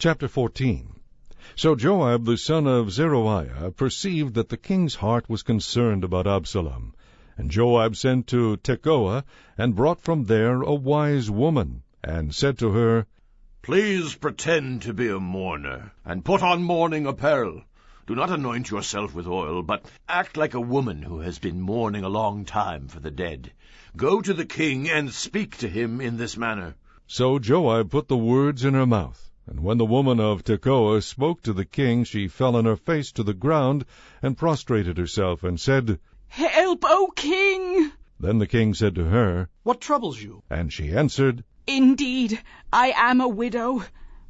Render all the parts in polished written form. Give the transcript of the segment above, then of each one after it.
Chapter 14. So Joab the son of Zeruiah perceived that the king's heart was concerned about Absalom. And Joab sent to Tekoa, and brought from there a wise woman, and said to her, Please pretend to be a mourner, and put on mourning apparel. Do not anoint yourself with oil, but act like a woman who has been mourning a long time for the dead. Go to the king and speak to him in this manner. So Joab put the words in her mouth. And when the woman of Tekoa spoke to the king, she fell on her face to the ground, and prostrated herself, and said, Help, O king! Then the king said to her, What troubles you? And she answered, Indeed, I am a widow.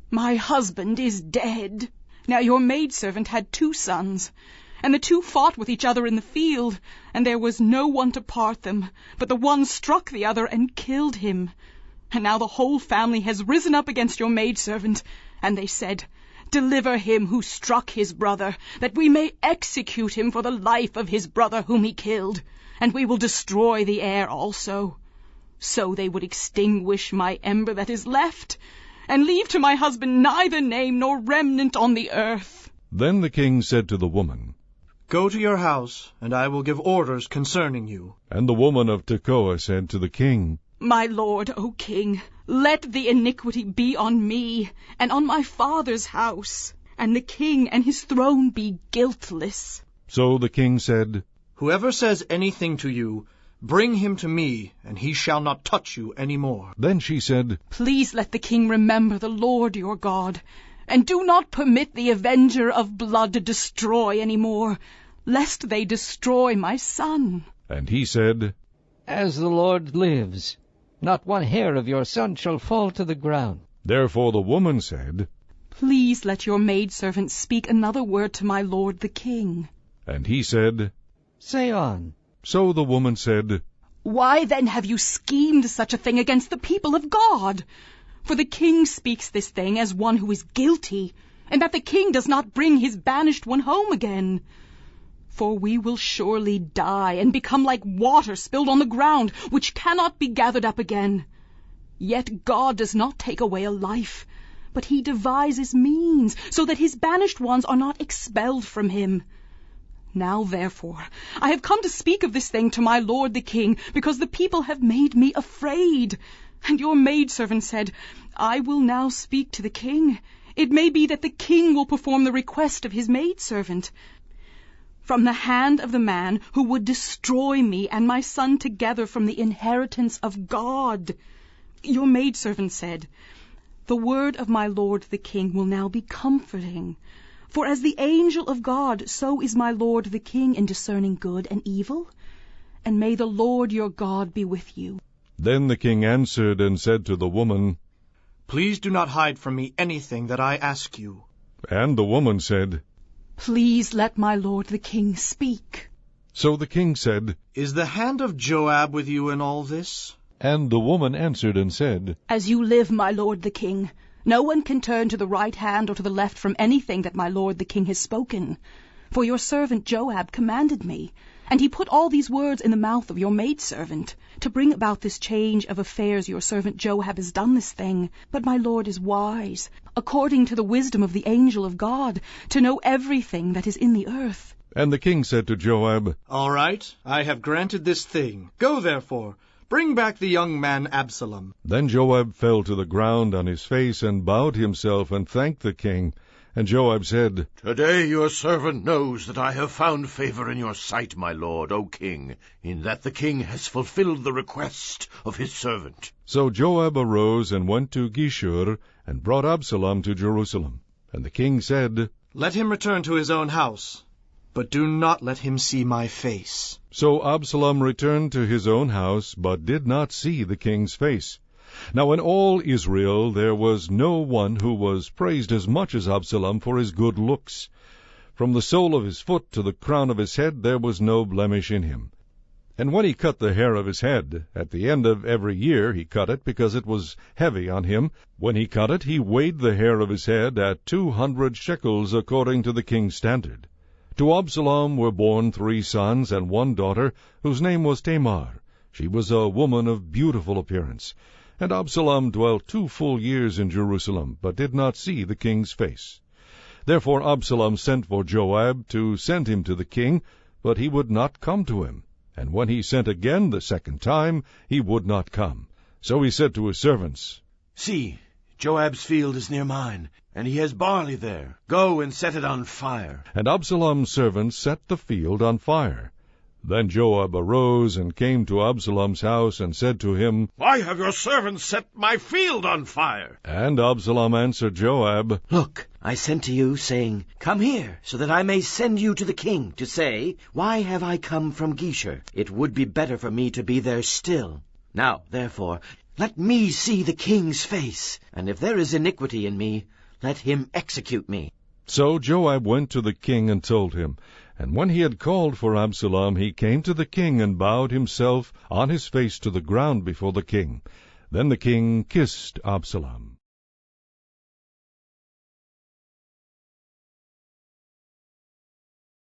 My husband is dead. Now your maidservant had 2 sons, and the 2 fought with each other in the field, and there was no one to part them, but the one struck the other and killed him. And now the whole family has risen up against your maidservant, and they said, Deliver him who struck his brother, that we may execute him for the life of his brother whom he killed, and we will destroy the heir also. So they would extinguish my ember that is left, and leave to my husband neither name nor remnant on the earth. Then the king said to the woman, Go to your house, and I will give orders concerning you. And the woman of Tekoa said to the king, My lord, O king, let the iniquity be on me, and on my father's house, and the king and his throne be guiltless. So the king said, Whoever says anything to you, bring him to me, and he shall not touch you any more. Then she said, Please let the king remember the Lord your God, and do not permit the avenger of blood to destroy any more, lest they destroy my son. And he said, As the Lord lives, not one hair of your son shall fall to the ground. Therefore the woman said, Please let your maidservant speak another word to my lord the king. And he said, Say on. So the woman said, Why then have you schemed such a thing against the people of God? For the king speaks this thing as one who is guilty, and that the king does not bring his banished one home again. For we will surely die, and become like water spilled on the ground, which cannot be gathered up again. Yet God does not take away a life, but he devises means, so that his banished ones are not expelled from him. Now therefore I have come to speak of this thing to my lord the king, because the people have made me afraid. And your maidservant said, I will now speak to the king. It may be that the king will perform the request of his maidservant. From the hand of the man who would destroy me and my son together from the inheritance of God. Your maidservant said, The word of my lord the king will now be comforting. For as the angel of God, so is my lord the king in discerning good and evil. And may the Lord your God be with you. Then the king answered and said to the woman, Please do not hide from me anything that I ask you. And the woman said, Please let my lord the king speak. So the king said, Is the hand of Joab with you in all this? And the woman answered and said, As you live, my lord the king, no one can turn to the right hand or to the left from anything that my lord the king has spoken. For your servant Joab commanded me, and he put all these words in the mouth of your maidservant, to bring about this change of affairs. Your servant Joab has done this thing. But my lord is wise, according to the wisdom of the angel of God, to know everything that is in the earth. And the king said to Joab, All right, I have granted this thing. Go therefore, bring back the young man Absalom. Then Joab fell to the ground on his face, and bowed himself, and thanked the king. And Joab said, Today your servant knows that I have found favor in your sight, my lord, O king, in that the king has fulfilled the request of his servant. So Joab arose and went to Geshur, and brought Absalom to Jerusalem. And the king said, Let him return to his own house, but do not let him see my face. So Absalom returned to his own house, but did not see the king's face. Now in all Israel there was no one who was praised as much as Absalom for his good looks. From the sole of his foot to the crown of his head there was no blemish in him. And when he cut the hair of his head, at the end of every year he cut it, because it was heavy on him. When he cut it, he weighed the hair of his head at 200 shekels, according to the king's standard. To Absalom were born 3 sons and 1 daughter, whose name was Tamar. She was a woman of beautiful appearance. And Absalom dwelt 2 full years in Jerusalem, but did not see the king's face. Therefore Absalom sent for Joab to send him to the king, but he would not come to him. And when he sent again the 2nd time, he would not come. So he said to his servants, See, Joab's field is near mine, and he has barley there. Go and set it on fire. And Absalom's servants set the field on fire. Then Joab arose and came to Absalom's house, and said to him, Why have your servants set my field on fire? And Absalom answered Joab, Look, I sent to you, saying, Come here, so that I may send you to the king, to say, Why have I come from Geshur? It would be better for me to be there still. Now, therefore, let me see the king's face, and if there is iniquity in me, let him execute me. So Joab went to the king and told him. And when he had called for Absalom, he came to the king and bowed himself on his face to the ground before the king. Then the king kissed Absalom.